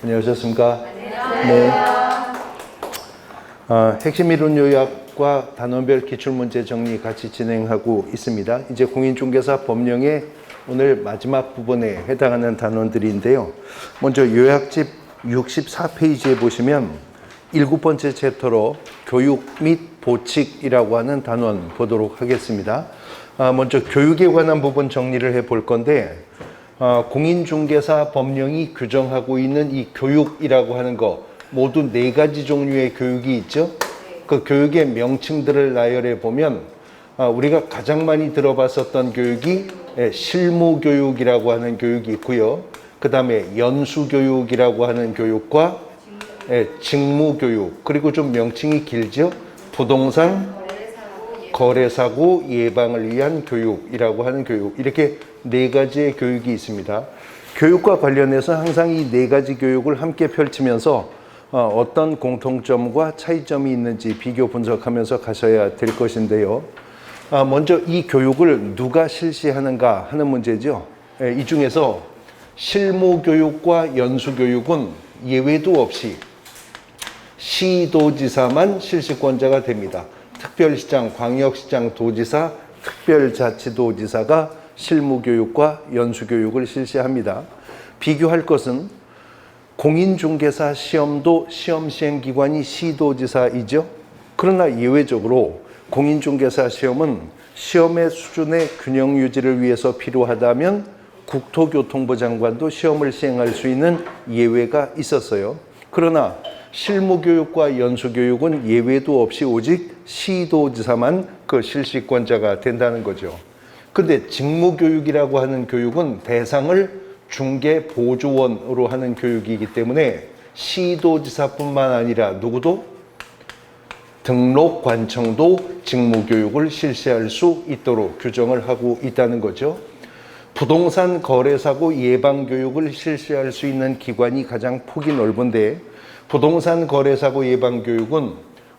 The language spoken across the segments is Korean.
안녕하셨습니까? 네. 핵심 이론 요약과 단원별 기출문제 정리 같이 진행하고 있습니다. 이제 공인중개사 법령의 오늘 마지막 부분에 해당하는 단원들인데요. 먼저 요약집 64페이지에 보시면 7번째 챕터로 교육 및 보칙이라고 하는 단원 보도록 하겠습니다. 먼저 교육에 관한 부분 정리를 해볼 건데, 공인중개사 법령이 규정하고 있는 이 교육이라고 하는 거 모두 4가지 종류의 교육이 있죠. 그 교육의 명칭들을 나열해 보면 우리가 가장 많이 들어봤었던 교육이 실무교육이라고 하는 교육이 있고요. 그 다음에 연수교육이라고 하는 교육과 직무교육, 그리고 좀 명칭이 길죠. 부동산 거래사고 예방을 위한 교육이라고 하는 교육, 이렇게 4가지의 교육이 있습니다. 교육과 관련해서 항상 이 4가지 교육을 함께 펼치면서 어떤 공통점과 차이점이 있는지 비교 분석하면서 가셔야 될 것인데요. 먼저 이 교육을 누가 실시하는가 하는 문제죠. 이 중에서 실무교육과 연수교육은 예외도 없이 시도지사만 실시권자가 됩니다. 특별시장, 광역시장, 도지사, 특별자치도지사가 실무교육과 연수교육을 실시합니다. 비교할 것은 공인중개사 시험도 시험 시행기관이 시도지사이죠. 그러나 예외적으로 공인중개사 시험은 시험의 수준의 균형 유지를 위해서 필요하다면 국토교통부 장관도 시험을 시행할 수 있는 예외가 있었어요. 그러나 실무교육과 연수교육은 예외도 없이 오직 시도지사만 그 실시권자가 된다는 거죠. 근데 직무교육이라고 하는 교육은 대상을 중개보조원으로 하는 교육이기 때문에 시도지사뿐만 아니라 누구도 등록관청도 직무교육을 실시할 수 있도록 규정을 하고 있다는 거죠. 부동산 거래사고 예방교육을 실시할 수 있는 기관이 가장 폭이 넓은데, 부동산 거래사고 예방교육은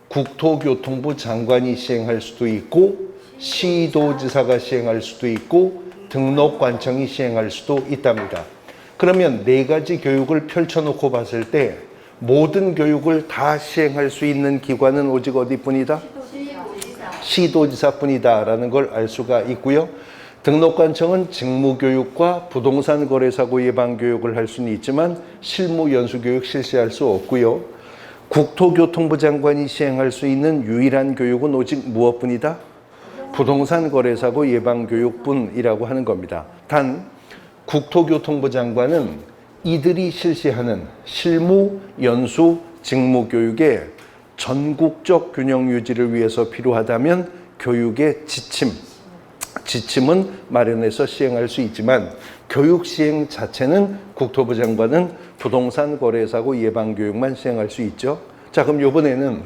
국토교통부 장관이 시행할 수도 있고 시도지사가 시행할 수도 있고 등록관청이 시행할 수도 있답니다. 그러면 4가지 교육을 펼쳐놓고 봤을 때 모든 교육을 다 시행할 수 있는 기관은 오직 어디뿐이다? 시도지사뿐이다 라는 걸 알 수가 있고요. 등록관청은 직무교육과 부동산 거래사고 예방교육을 할 수는 있지만 실무 연수교육 실시할 수 없고요. 국토교통부 장관이 시행할 수 있는 유일한 교육은 오직 무엇뿐이다? 부동산 거래사고 예방교육뿐이라고 하는 겁니다. 단 국토교통부 장관은 이들이 실시하는 실무, 연수, 직무교육의 전국적 균형 유지를 위해서 필요하다면 교육의 지침은 마련해서 시행할 수 있지만 교육 시행 자체는 국토부 장관은 부동산 거래사고 예방교육만 시행할 수 있죠. 자, 그럼 이번에는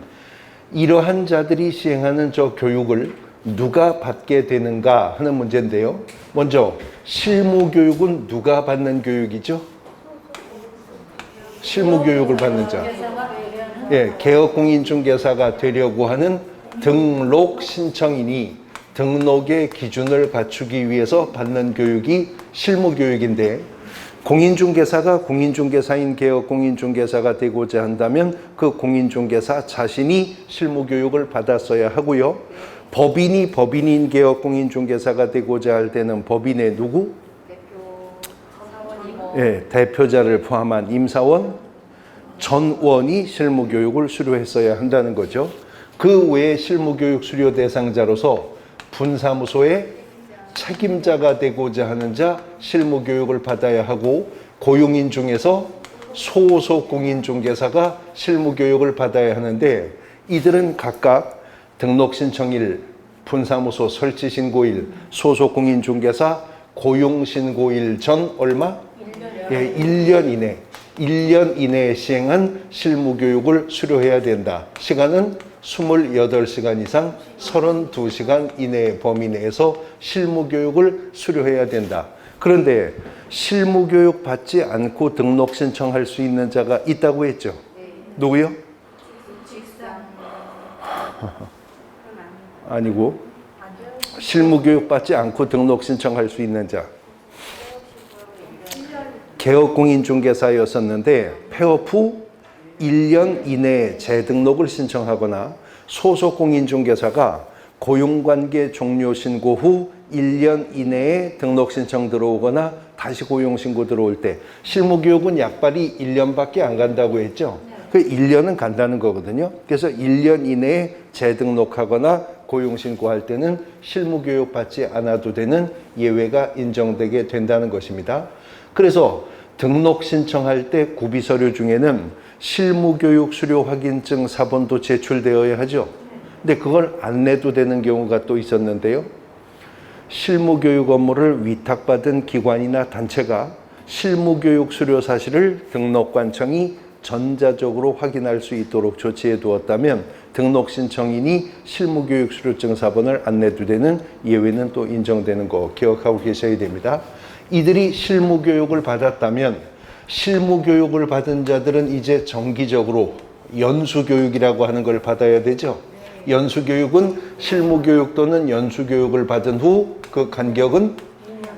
이러한 자들이 시행하는 저 교육을 누가 받게 되는가 하는 문제인데요. 먼저 실무교육은 누가 받는 교육이죠? 실무교육을 받는 자. 개업공인중개사가 되려고 하는 등록 신청인이 등록의 기준을 갖추기 위해서 받는 교육이 실무교육인데, 공인중개사가 공인중개사인 개업공인중개사가 되고자 한다면 그 공인중개사 자신이 실무교육을 받았어야 하고요. 법인이 법인인 개업공인중개사가 되고자 할 때는 법인의 누구? 대표자를 포함한 임사원, 전원이 실무교육을 수료했어야 한다는 거죠. 그 외에 실무교육 수료 대상자로서 분사무소의 책임자가 되고자 하는 자 실무교육을 받아야 하고, 고용인 중에서 소속 공인중개사가 실무교육을 받아야 하는데, 이들은 각각 등록신청일, 분사무소 설치신고일, 소속 공인중개사 고용신고일 전 얼마? 1년 이내에 시행한 실무교육을 수료해야 된다. 시간은 28시간 이상 32시간 이내 범위 내에서 실무교육을 수료해야 된다. 그런데 실무교육 받지 않고 등록 신청할 수 있는 자가 있다고 했죠. 누구요? 아니고 실무교육 받지 않고 등록 신청할 수 있는 자. 개업공인중개사였었는데 폐업 후 1년 이내에 재등록을 신청하거나 소속공인중개사가 고용관계 종료 신고 후 1년 이내에 등록 신청 들어오거나 다시 고용신고 들어올 때 실무교육은 약발이 1년밖에 안 간다고 했죠. 그 1년은 간다는 거거든요. 그래서 1년 이내에 재등록하거나 고용신고할 때는 실무교육 받지 않아도 되는 예외가 인정되게 된다는 것입니다. 그래서 등록 신청할 때 구비서류 중에는 실무교육 수료 확인증 사본도 제출되어야 하죠. 근데 그걸 안 내도 되는 경우가 또 있었는데요. 실무교육 업무를 위탁받은 기관이나 단체가 실무교육 수료 사실을 등록관청이 전자적으로 확인할 수 있도록 조치해 두었다면 등록 신청인이 실무교육 수료증 사본을 안 내도 되는 예외는 또 인정되는 거 기억하고 계셔야 됩니다. 이들이 실무교육을 받았다면 실무교육을 받은 자들은 이제 정기적으로 연수교육이라고 하는 걸 받아야 되죠. 연수교육은 실무교육 또는 연수교육을 받은 후 그 간격은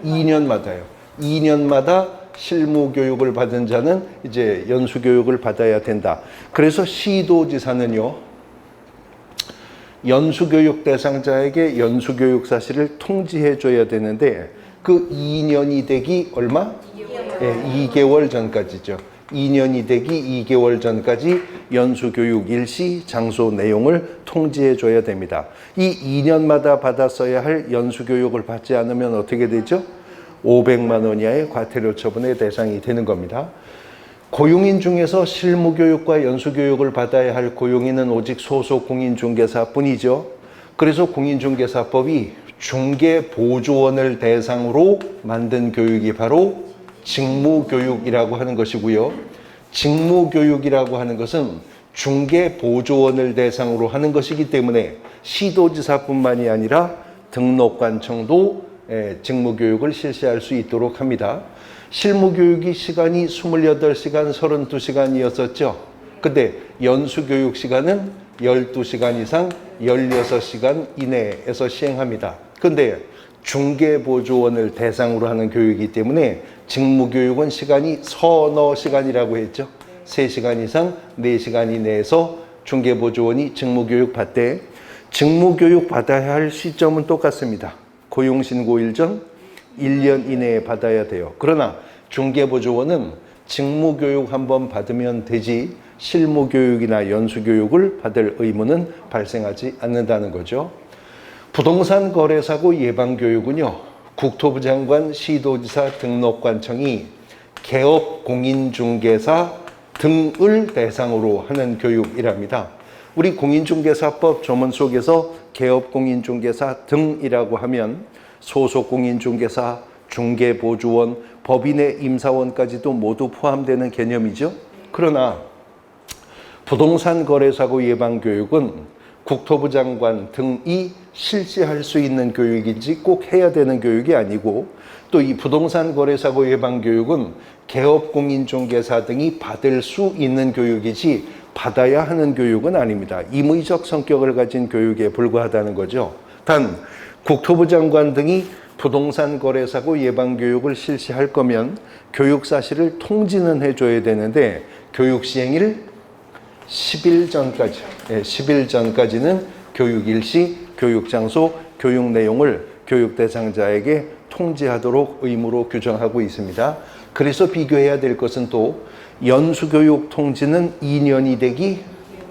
2년마다요. 2년마다 실무교육을 받은 자는 이제 연수교육을 받아야 된다. 그래서 시도지사는요, 연수교육 대상자에게 연수교육 사실을 통지해 줘야 되는데 그 2년이 되기 얼마? 2개월 전까지죠. 2년이 되기 2개월 전까지 연수교육 일시, 장소 내용을 통지해 줘야 됩니다. 이 2년마다 받았어야 할 연수교육을 받지 않으면 어떻게 되죠? 500만 원 이하의 과태료 처분의 대상이 되는 겁니다. 고용인 중에서 실무교육과 연수교육을 받아야 할 고용인은 오직 소속 공인중개사뿐이죠. 그래서 공인중개사법이 중개보조원을 대상으로 만든 교육이 바로 직무교육이라고 하는 것이고요. 직무교육이라고 하는 것은 중개보조원을 대상으로 하는 것이기 때문에 시도지사뿐만이 아니라 등록관청도 직무교육을 실시할 수 있도록 합니다. 실무교육이 시간이 28시간, 32시간이었었죠. 근데 연수교육 시간은 12시간 이상 16시간 이내에서 시행합니다. 근데 중개보조원을 대상으로 하는 교육이기 때문에 직무교육은 시간이 서너 시간이라고 했죠. 3시간 이상 4시간 이내에서 중개보조원이 직무교육 받되 직무교육 받아야 할 시점은 똑같습니다. 고용신고일 전 1년 이내에 받아야 돼요. 그러나 중개보조원은 직무교육 한번 받으면 되지 실무교육이나 연수교육을 받을 의무는 발생하지 않는다는 거죠. 부동산 거래사고 예방교육은요, 국토부 장관, 시도지사, 등록관청이 개업공인중개사 등을 대상으로 하는 교육이랍니다. 우리 공인중개사법 조문 속에서 개업공인중개사 등이라고 하면 소속공인중개사, 중개보조원, 법인의 임사원까지도 모두 포함되는 개념이죠. 그러나 부동산 거래사고 예방교육은 국토부 장관 등이 실시할 수 있는 교육인지 꼭 해야 되는 교육이 아니고 또 이 부동산 거래사고 예방교육은 개업공인중개사 등이 받을 수 있는 교육이지 받아야 하는 교육은 아닙니다. 임의적 성격을 가진 교육에 불과하다는 거죠. 단 국토부 장관 등이 부동산 거래사고 예방교육을 실시할 거면 교육 사실을 통지는 해줘야 되는데 교육 시행일 10일 전까지, 10일 전까지는 교육 일시, 교육 장소, 교육 내용을 교육 대상자에게 통지하도록 의무로 규정하고 있습니다. 그래서 비교해야 될 것은 또 연수교육 통지는 2년이 되기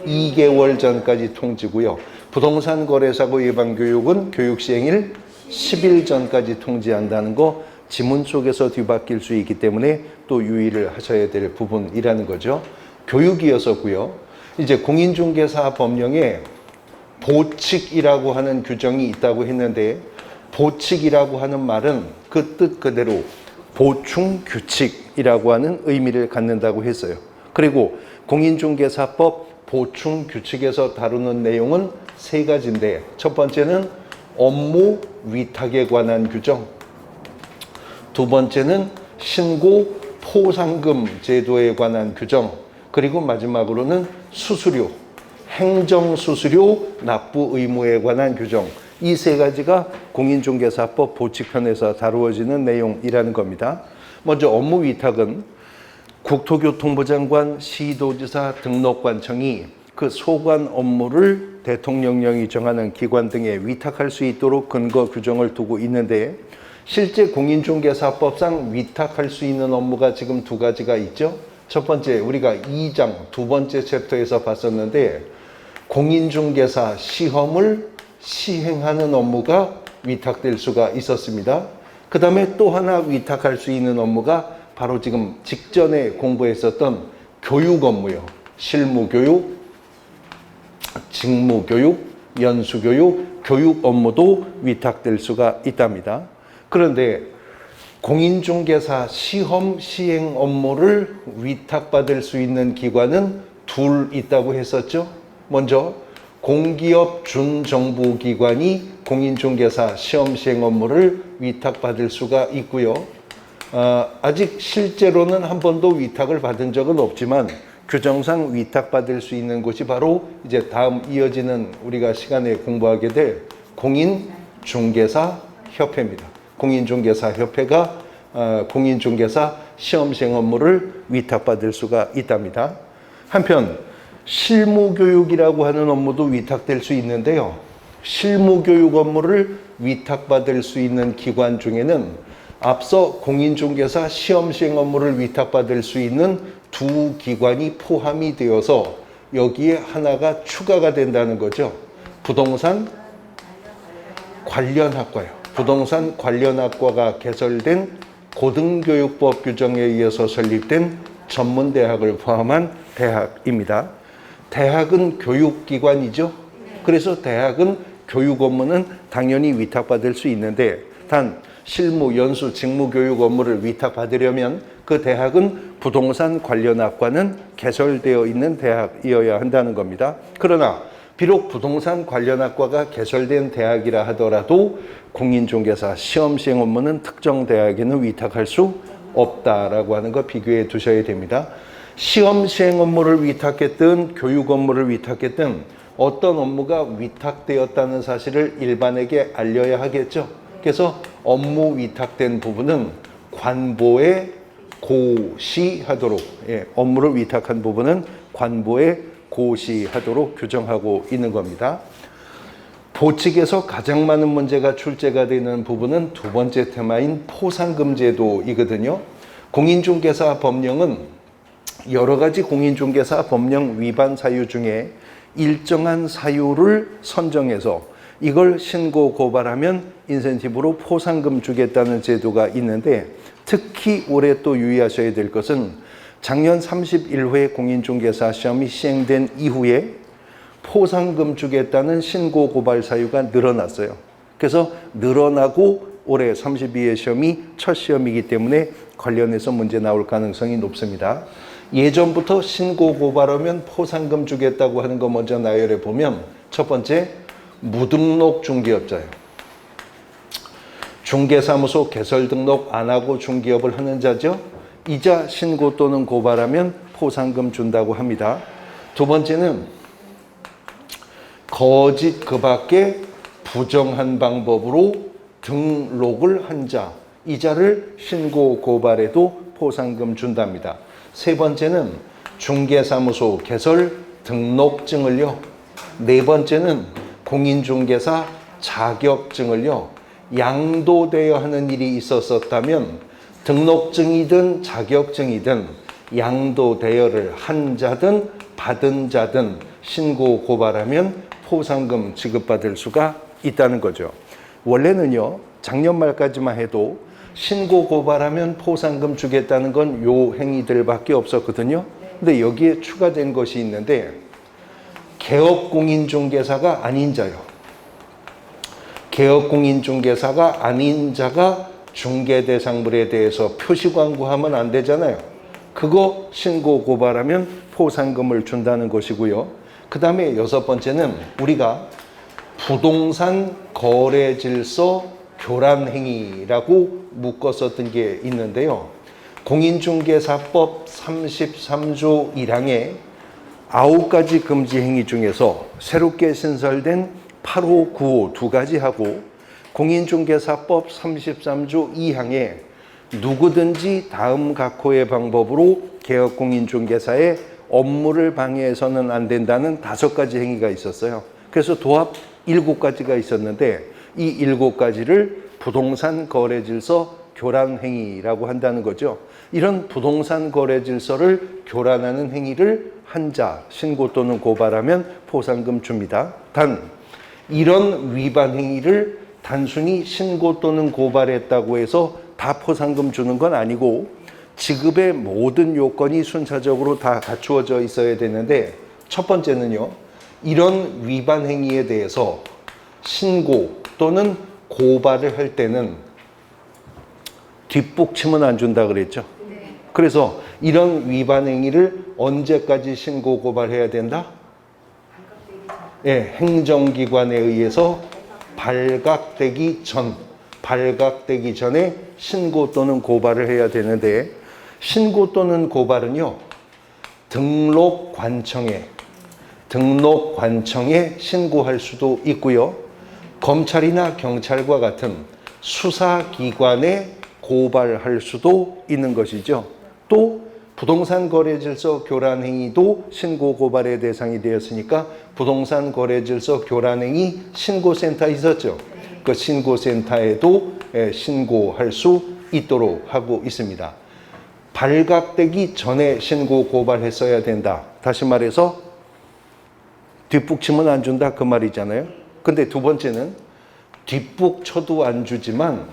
2개월 전까지 통지고요. 부동산 거래사고 예방교육은 교육 시행일 10일 전까지 통지한다는 거 지문 속에서 뒤바뀔 수 있기 때문에 또 유의를 하셔야 될 부분이라는 거죠. 교육이었었고요. 이제 공인중개사 법령에 보칙이라고 하는 규정이 있다고 했는데 보칙이라고 하는 말은 그 뜻 그대로 보충규칙이라고 하는 의미를 갖는다고 했어요. 그리고 공인중개사법 보충규칙에서 다루는 내용은 3가지인데 첫 번째는 업무 위탁에 관한 규정, 두 번째는 신고 포상금 제도에 관한 규정, 그리고 마지막으로는 수수료, 행정수수료 납부 의무에 관한 규정, 이 3가지가 공인중개사법 보칙편에서 다루어지는 내용이라는 겁니다. 먼저 업무 위탁은 국토교통부 장관, 시도지사, 등록관청이 그 소관 업무를 대통령령이 정하는 기관 등에 위탁할 수 있도록 근거 규정을 두고 있는데 실제 공인중개사법상 위탁할 수 있는 업무가 지금 두 가지가 있죠. 첫 번째 우리가 2장 두 번째 챕터에서 봤었는데 공인중개사 시험을 시행하는 업무가 위탁될 수가 있었습니다. 그 다음에 또 하나 위탁할 수 있는 업무가 바로 지금 직전에 공부했었던 교육 업무요. 실무교육, 직무교육, 연수교육, 교육 업무도 위탁될 수가 있답니다. 그런데 공인중개사 시험 시행 업무를 위탁받을 수 있는 기관은 둘 있다고 했었죠. 먼저 공기업 준정부기관이 공인중개사 시험 시행 업무를 위탁받을 수가 있고요. 아직 실제로는 한 번도 위탁을 받은 적은 없지만 규정상 위탁받을 수 있는 곳이 바로 이제 다음 이어지는 우리가 시간에 공부하게 될 공인중개사협회입니다. 공인중개사협회가 공인중개사 시험 시행 업무를 위탁받을 수가 있답니다. 한편 실무교육이라고 하는 업무도 위탁될 수 있는데요. 실무교육 업무를 위탁받을 수 있는 기관 중에는 앞서 공인중개사 시험 시행 업무를 위탁받을 수 있는 두 기관이 포함이 되어서 여기에 하나가 추가가 된다는 거죠. 부동산 관련학과요. 부동산 관련학과가 개설된 고등교육법 규정에 의해서 설립된 전문대학을 포함한 대학입니다. 대학은 교육기관이죠. 그래서 대학은 교육 업무는 당연히 위탁받을 수 있는데 단 실무, 연수, 직무교육 업무를 위탁받으려면 그 대학은 부동산 관련학과는 개설되어 있는 대학이어야 한다는 겁니다. 그러나 비록 부동산 관련학과가 개설된 대학이라 하더라도 공인중개사 시험 시행 업무는 특정 대학에는 위탁할 수 없다라고 하는 거 비교해 두셔야 됩니다. 시험 시행 업무를 위탁했든 교육 업무를 위탁했든 어떤 업무가 위탁되었다는 사실을 일반에게 알려야 하겠죠. 그래서 업무 위탁된 부분은 관보에 고시하도록, 업무를 위탁한 부분은 관보에 고시하도록 규정하고 있는 겁니다. 보칙에서 가장 많은 문제가 출제가 되는 부분은 두 번째 테마인 포상금제도이거든요. 공인중개사 법령은 여러 가지 공인중개사 법령 위반 사유 중에 일정한 사유를 선정해서 이걸 신고 고발하면 인센티브로 포상금 주겠다는 제도가 있는데 특히 올해 또 유의하셔야 될 것은 작년 31회 공인중개사 시험이 시행된 이후에 포상금 주겠다는 신고 고발 사유가 늘어났어요. 그래서 늘어나고 올해 32회 시험이 첫 시험이기 때문에 관련해서 문제 나올 가능성이 높습니다. 예전부터 신고 고발하면 포상금 주겠다고 하는 거 먼저 나열해 보면 첫 번째 무등록 중개업자예요. 중개사무소 개설 등록 안 하고 중개업을 하는 자죠. 이자 신고 또는 고발하면 포상금 준다고 합니다. 두 번째는 거짓 그 밖에 부정한 방법으로 등록을 한 자, 이자를 신고 고발해도 포상금 준답니다. 세 번째는 중개사무소 개설 등록증을요. 네 번째는 공인중개사 자격증을요. 양도되어야 하는 일이 있었다면 등록증이든 자격증이든 양도대여를 한 자든 받은 자든 신고 고발하면 포상금 지급받을 수가 있다는 거죠. 원래는요, 작년 말까지만 해도 신고 고발하면 포상금 주겠다는 건 요 행위들밖에 없었거든요. 근데 여기에 추가된 것이 있는데 개업공인중개사가 아닌 자요. 개업공인중개사가 아닌 자가 중개대상물에 대해서 표시광고하면 안 되잖아요. 그거 신고 고발하면 포상금을 준다는 것이고요. 그 다음에 여섯 번째는 우리가 부동산 거래질서 교란행위라고 묶었었던 게 있는데요. 공인중개사법 33조 1항에 9가지 금지행위 중에서 새롭게 신설된 8호, 9호 두 가지 하고 공인중개사법 33조 2항에 누구든지 다음 각호의 방법으로 개업공인중개사의 업무를 방해해서는 안 된다는 5가지 행위가 있었어요. 그래서 도합 7가지가 있었는데 이 7가지를 부동산 거래질서 교란 행위라고 한다는 거죠. 이런 부동산 거래질서를 교란하는 행위를 한자, 신고 또는 고발하면 포상금 줍니다. 단 이런 위반 행위를 단순히 신고 또는 고발했다고 해서 다 포상금 주는 건 아니고 지급의 모든 요건이 순차적으로 다 갖추어져 있어야 되는데 첫 번째는요. 이런 위반 행위에 대해서 신고 또는 고발을 할 때는 뒷북침은 안 준다 그랬죠. 그래서 이런 위반 행위를 언제까지 신고 고발해야 된다? 예, 행정기관에 의해서 발각되기 전에 신고 또는 고발을 해야 되는데 신고 또는 고발은요. 등록관청에 신고할 수도 있고요. 검찰이나 경찰과 같은 수사기관에 고발할 수도 있는 것이죠. 또 부동산 거래질서 교란 행위도 신고 고발의 대상이 되었으니까 부동산 거래질서 교란 행위 신고센터 있었죠. 그 신고센터에도 신고할 수 있도록 하고 있습니다. 발각되기 전에 신고 고발했어야 된다. 다시 말해서 뒷북치면 안 준다 그 말이잖아요. 근데 두 번째는 뒷북 쳐도 안 주지만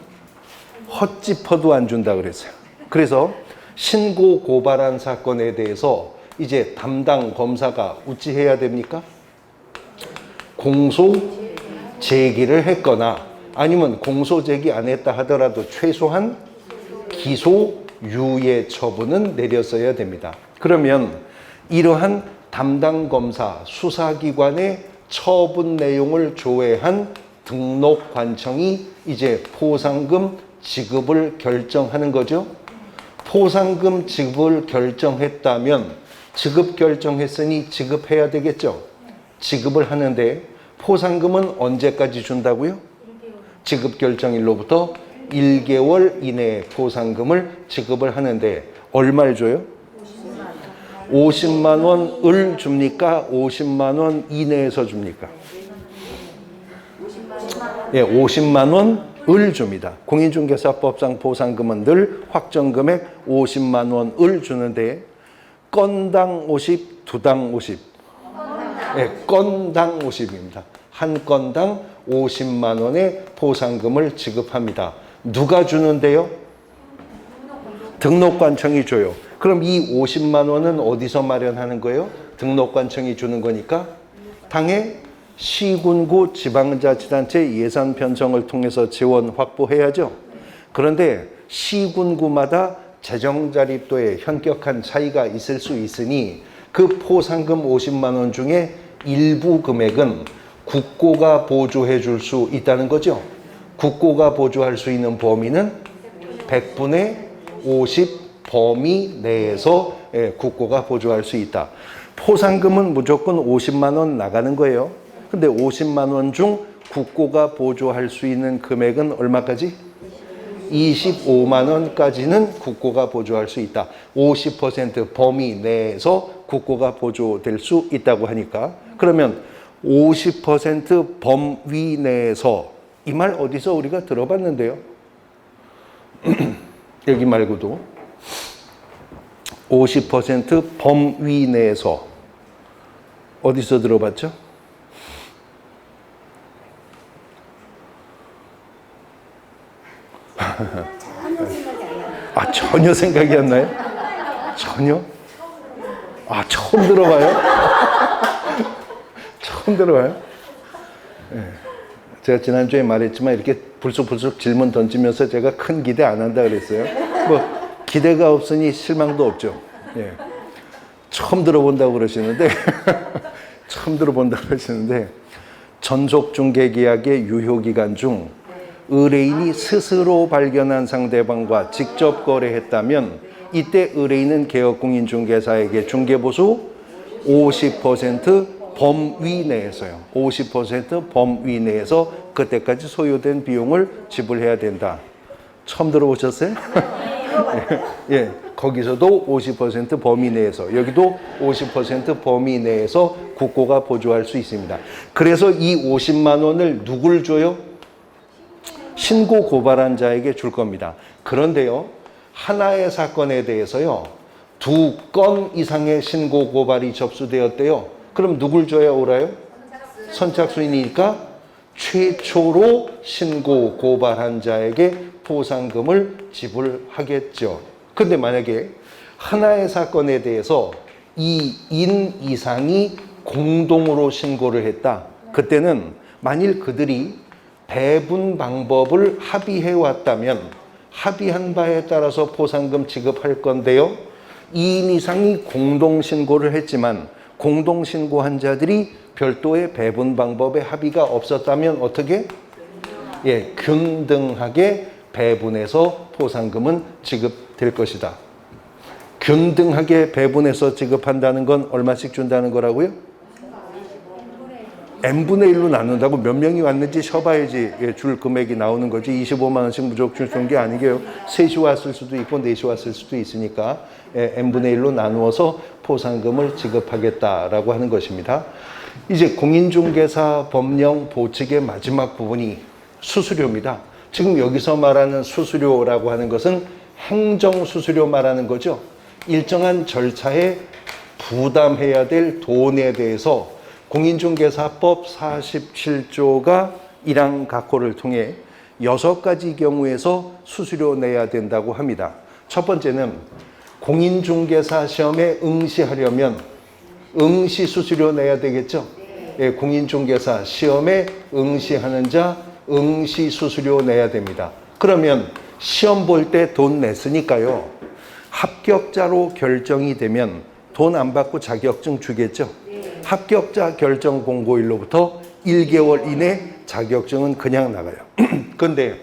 헛짚어도 안 준다 그랬어요. 그래서 신고 고발한 사건에 대해서 이제 담당 검사가 어찌해야 됩니까? 공소 제기를 했거나 아니면 공소 제기 안 했다 하더라도 최소한 기소 유예 처분은 내렸어야 됩니다. 그러면 이러한 담당 검사 수사기관의 처분 내용을 조회한 등록관청이 이제 포상금 지급을 결정하는 거죠. 포상금 지급을 결정했다면 지급 결정했으니 지급해야 되겠죠. 지급을 하는데 포상금은 언제까지 준다고요? 지급 결정일로부터 1개월 이내에 포상금을 지급을 하는데 얼마를 줘요? 50만 원을 줍니까? 50만 원 이내에서 줍니까? 50만 원을 줍니다. 공인중개사법상 포상금은 늘 확정금액 50만 원을 주는데 건당 50, 두당 50. 건당 50입니다. 한 건당 50만 원의 포상금을 지급합니다. 누가 주는데요? 등록관청이 줘요. 그럼 이 50만 원은 어디서 마련하는 거예요? 등록관청이 주는 거니까 당해 시군구 지방자치단체 예산 편성을 통해서 지원 확보해야죠. 그런데 시군구마다 재정 자립도에 현격한 차이가 있을 수 있으니 그 포상금 50만 원 중에 일부 금액은 국고가 보조해 줄 수 있다는 거죠. 국고가 보조할 수 있는 범위는 100분의 50 범위 내에서 국고가 보조할 수 있다. 포상금은 무조건 50만 원 나가는 거예요. 근데 50만 원 중 국고가 보조할 수 있는 금액은 얼마까지? 25만 원까지는 국고가 보조할 수 있다. 50% 범위 내에서 국고가 보조될 수 있다고 하니까 그러면 50% 범위 내에서 이 말 어디서 우리가 들어봤는데요? 여기 말고도 50% 범위 내에서 어디서 들어봤죠? 전혀 생각이 안 나요? 전혀? 처음 들어봐요? 처음 들어봐요? 네. 제가 지난주에 말했지만 이렇게 불쑥불쑥 질문 던지면서 제가 큰 기대 안 한다 그랬어요. 기대가 없으니 실망도 없죠. 예. 처음 들어본다고 그러시는데 처음 들어본다고 그러시는데 전속중개계약의 유효기간 중 의뢰인이 스스로 발견한 상대방과 직접 거래했다면 이때 의뢰인은 개업공인중개사에게 중개보수 50% 범위 내에서요. 50% 범위 내에서 그때까지 소요된 비용을 지불해야 된다. 처음 들어보셨어요? 예, 거기서도 50% 범위 내에서, 여기도 50% 범위 내에서 국고가 보조할 수 있습니다. 그래서 이 50만 원을 누굴 줘요? 신고 고발한 자에게 줄 겁니다. 그런데요, 하나의 사건에 대해서요, 2건 이상의 신고 고발이 접수되었대요. 그럼 누굴 줘야 옳아요? 선착순이니까 최초로 신고 고발한 자에게 포상금을 지불하겠죠. 근데 만약에 하나의 사건에 대해서 2인 이상이 공동으로 신고를 했다. 그때는 만일 그들이 배분 방법을 합의해 왔다면 합의한 바에 따라서 포상금 지급할 건데요. 2인 이상이 공동 신고를 했지만 공동 신고한 자들이 별도의 배분 방법에 합의가 없었다면 어떻게? 예, 균등하게 배분해서 포상금은 지급될 것이다. 균등하게 배분해서 지급한다는 건 얼마씩 준다는 거라고요? n분의 1로 나눈다고 몇 명이 왔는지 쉬어봐야지 예, 줄 금액이 나오는 거지. 25만 원씩 무조건 주는 게 아니게요. 3시 왔을 수도 있고 4시 왔을 수도 있으니까 예, n분의 1로 나누어서 포상금을 지급하겠다라고 하는 것입니다. 이제 공인중개사 법령 보칙의 마지막 부분이 수수료입니다. 지금 여기서 말하는 수수료라고 하는 것은 행정수수료 말하는 거죠. 일정한 절차에 부담해야 될 돈에 대해서 공인중개사법 47조가 1항 각호를 통해 6가지 경우에서 수수료 내야 된다고 합니다. 첫 번째는 공인중개사 시험에 응시하려면 응시 수수료 내야 되겠죠. 예, 공인중개사 시험에 응시하는 자 응시 수수료 내야 됩니다. 그러면 시험 볼 때 돈 냈으니까요. 합격자로 결정이 되면 돈 안 받고 자격증 주겠죠. 합격자 결정 공고일로부터 1개월 이내 자격증은 그냥 나가요. 그런데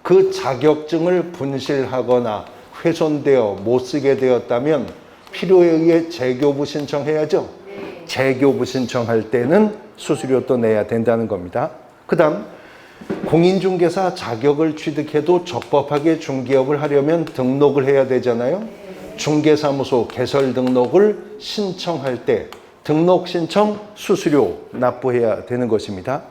그 자격증을 분실하거나 훼손되어 못 쓰게 되었다면 필요에 의해 재교부 신청해야죠. 재교부 신청할 때는 수수료 또 내야 된다는 겁니다. 그 다음 공인중개사 자격을 취득해도 적법하게 중개업을 하려면 등록을 해야 되잖아요. 중개사무소 개설 등록을 신청할 때 등록 신청 수수료 납부해야 되는 것입니다.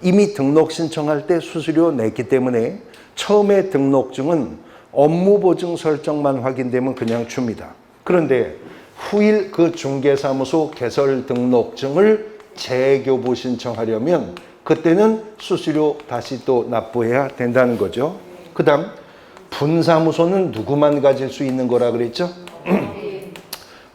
이미 등록 신청할 때 수수료 냈기 때문에 처음에 등록증은 업무보증 설정만 확인되면 그냥 줍니다. 그런데 후일 그 중개사무소 개설 등록증을 재교부 신청하려면 그때는 수수료 다시 또 납부해야 된다는 거죠. 그 다음 분사무소는 누구만 가질 수 있는 거라 그랬죠?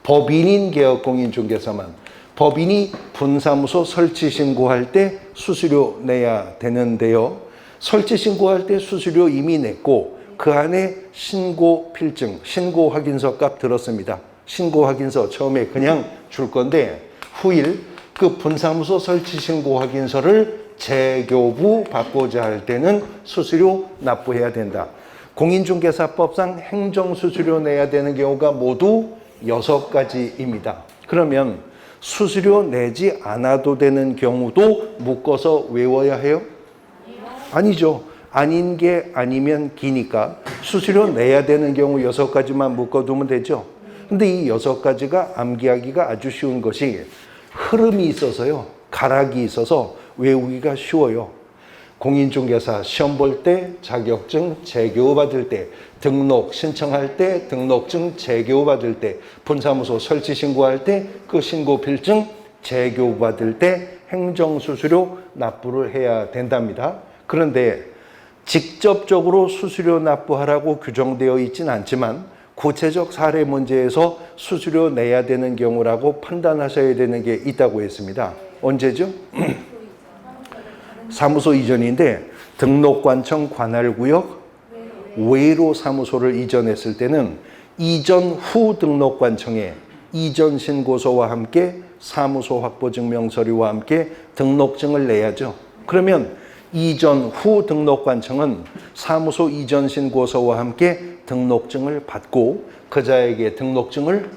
법인인 개업공인중개사만. 법인이 분사무소 설치 신고할 때 수수료 내야 되는데요. 설치 신고할 때 수수료 이미 냈고 그 안에 신고 필증, 신고 확인서 값 들었습니다. 신고 확인서 처음에 그냥 줄 건데 후일 그 분사무소 설치 신고 확인서를 재교부 받고자 할 때는 수수료 납부해야 된다. 공인중개사법상 행정수수료 내야 되는 경우가 모두 6가지입니다. 그러면 수수료 내지 않아도 되는 경우도 묶어서 외워야 해요? 아니죠. 아닌 게 아니면 기니까 수수료 내야 되는 경우 6가지만 묶어두면 되죠. 근데 이 6가지가 암기하기가 아주 쉬운 것이 흐름이 있어서요. 가락이 있어서 외우기가 쉬워요. 공인중개사 시험 볼 때, 자격증 재교부 받을 때, 등록 신청할 때, 등록증 재교부 받을 때, 분사무소 설치 신고할 때, 그 신고 필증 재교부 받을 때 행정수수료 납부를 해야 된답니다. 그런데 직접적으로 수수료 납부하라고 규정되어 있진 않지만 구체적 사례 문제에서 수수료 내야 되는 경우라고 판단하셔야 되는 게 있다고 했습니다. 언제죠? 사무소 이전인데 등록관청 관할구역 외로 사무소를 이전했을 때는 이전 후 등록관청에 이전 신고서와 함께 사무소 확보증명 서류와 함께 등록증을 내야죠. 그러면 이전 후 등록관청은 사무소 이전 신고서와 함께 등록증을 받고 그 자에게 등록증을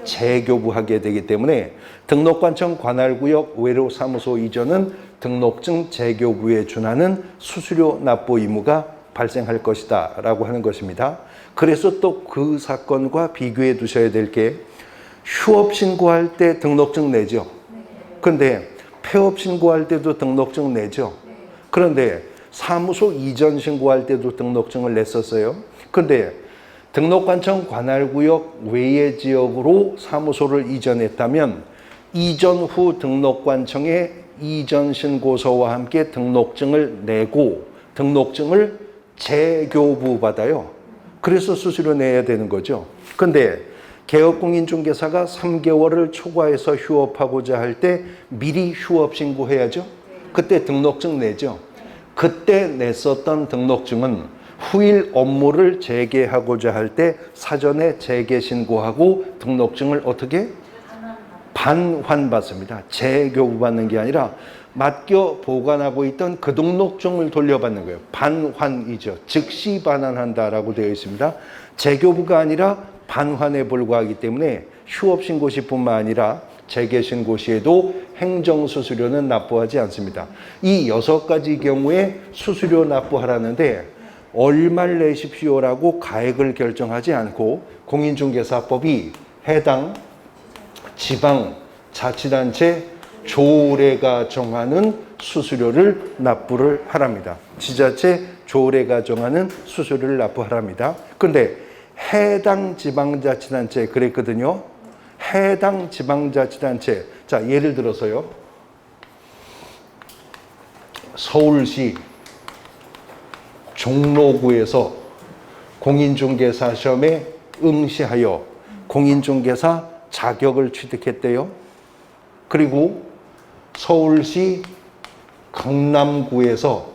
재교부하게 되기 때문에 등록관청 관할구역 외로 사무소 이전은 등록증 재교부에 준하는 수수료 납부 의무가 발생할 것이다 라고 하는 것입니다. 그래서 또 그 사건과 비교해 두셔야 될 게 휴업 신고할 때 등록증 내죠. 그런데 폐업 신고할 때도 등록증 내죠. 그런데 사무소 이전 신고할 때도 등록증을 냈었어요. 그런데 등록관청 관할구역 외의 지역으로 사무소를 이전했다면 이전 후 등록관청에 이전 신고서와 함께 등록증을 내고 등록증을 재교부 받아요. 그래서 수수료 내야 되는 거죠. 그런데 개업공인중개사가 3개월을 초과해서 휴업하고자 할 때 미리 휴업 신고해야죠. 그때 등록증 내죠. 그때 냈었던 등록증은 후일 업무를 재개하고자 할 때 사전에 재개 신고하고 등록증을 어떻게? 반환받습니다. 재교부받는 게 아니라 맡겨 보관하고 있던 그 등록증을 돌려받는 거예요. 반환이죠. 즉시 반환한다라고 되어 있습니다. 재교부가 아니라 반환에 불과하기 때문에 휴업신고 시뿐만 아니라 재개신고 시에도 행정수수료는 납부하지 않습니다. 이 6가지 경우에 수수료 납부하라는데 얼마를 내십시오라고 가액을 결정하지 않고 공인중개사법이 해당 지방자치단체 조례가 정하는 수수료를 납부를 하랍니다. 지자체 조례가 정하는 수수료를 납부하랍니다. 그런데 해당 지방자치단체 그랬거든요. 해당 지방자치단체, 자 예를 들어서요, 서울시 종로구에서 공인중개사 시험에 응시하여 공인중개사 자격을 취득했대요. 그리고 서울시 강남구에서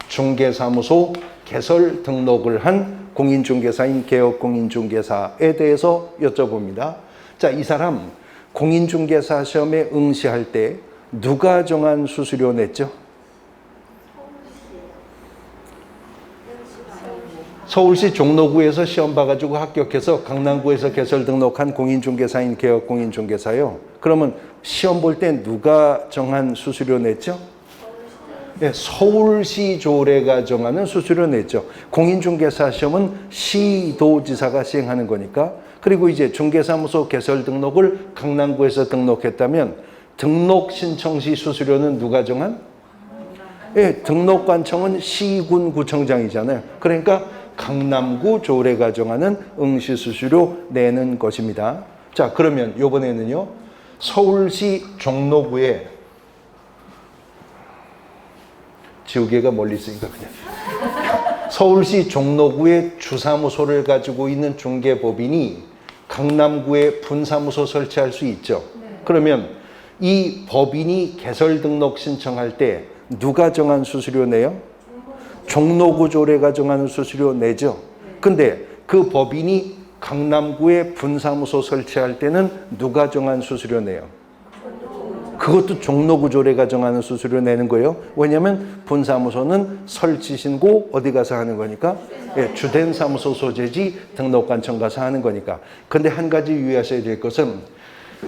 중개사무소 개설 등록을 한 공인중개사인 개업공인중개사에 대해서 여쭤봅니다. 자, 이 사람 공인중개사 시험에 응시할 때 누가 정한 수수료 냈죠? 서울시 종로구에서 시험 봐가지고 합격해서 강남구에서 개설 등록한 공인중개사인 개업공인중개사요. 그러면 시험 볼 때 누가 정한 수수료 냈죠? 네, 서울시 조례가 정하는 수수료 냈죠. 공인중개사 시험은 시도지사가 시행하는 거니까. 그리고 이제 중개사무소 개설 등록을 강남구에서 등록했다면 등록 신청 시 수수료는 누가 정한? 네, 등록관청은 시군구청장이잖아요. 그러니까 강남구 조례가 정하는 응시 수수료 내는 것입니다. 자, 그러면 이번에는요, 서울시 종로구에 지우개가 멀리 있으니까 그냥 서울시 종로구에 주사무소를 가지고 있는 중개법인이 강남구에 분사무소 설치할 수 있죠. 그러면 이 법인이 개설 등록 신청할 때 누가 정한 수수료 내요? 종로구 조례가 정하는 수수료 내죠. 근데 그 법인이 강남구에 분사무소 설치할 때는 누가 정한 수수료 내요? 그것도 종로구 조례가 정하는 수수료 내는 거예요. 왜냐하면 분사무소는 설치 신고 어디 가서 하는 거니까, 예, 주된 사무소 소재지 등록관청 가서 하는 거니까. 근데 한 가지 유의하셔야 될 것은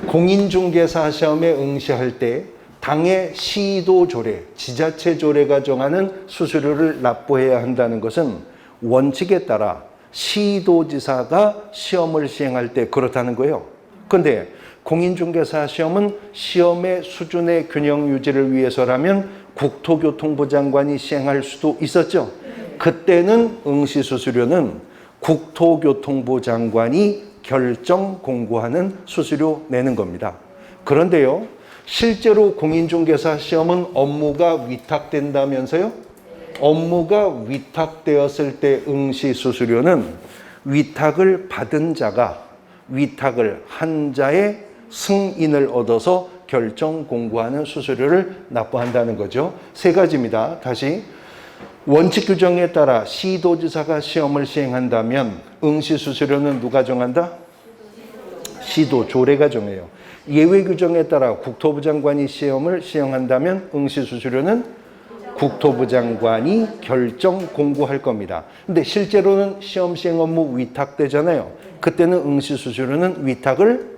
공인중개사 시험에 응시할 때 당의 시도 조례, 지자체 조례가 정하는 수수료를 납부해야 한다는 것은 원칙에 따라 시도지사가 시험을 시행할 때 그렇다는 거예요. 그런데 공인중개사 시험은 시험의 수준의 균형 유지를 위해서라면 국토교통부 장관이 시행할 수도 있었죠. 그때는 응시 수수료는 국토교통부 장관이 결정 공고하는 수수료 내는 겁니다. 그런데요, 실제로 공인중개사 시험은 업무가 위탁된다면서요? 업무가 위탁되었을 때 응시 수수료는 위탁을 받은 자가 위탁을 한 자의 승인을 얻어서 결정 공고하는 수수료를 납부한다는 거죠. 세 가지입니다. 다시 원칙 규정에 따라 시도지사가 시험을 시행한다면 응시 수수료는 누가 정한다? 시도 조례가 정해요. 예외 규정에 따라 국토부 장관이 시험을 시행한다면 응시 수수료는 국토부 장관이 결정 공고할 겁니다. 근데 실제로는 시험 시행 업무 위탁되잖아요. 그때는 응시 수수료는 위탁을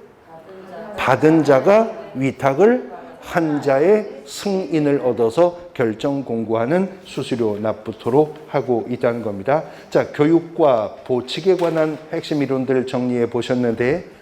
받은 자가 위탁을 한 자의 승인을 얻어서 결정 공고하는 수수료 납부토록 하고 있다는 겁니다. 자, 교육과 보칙에 관한 핵심 이론들을 정리해 보셨는데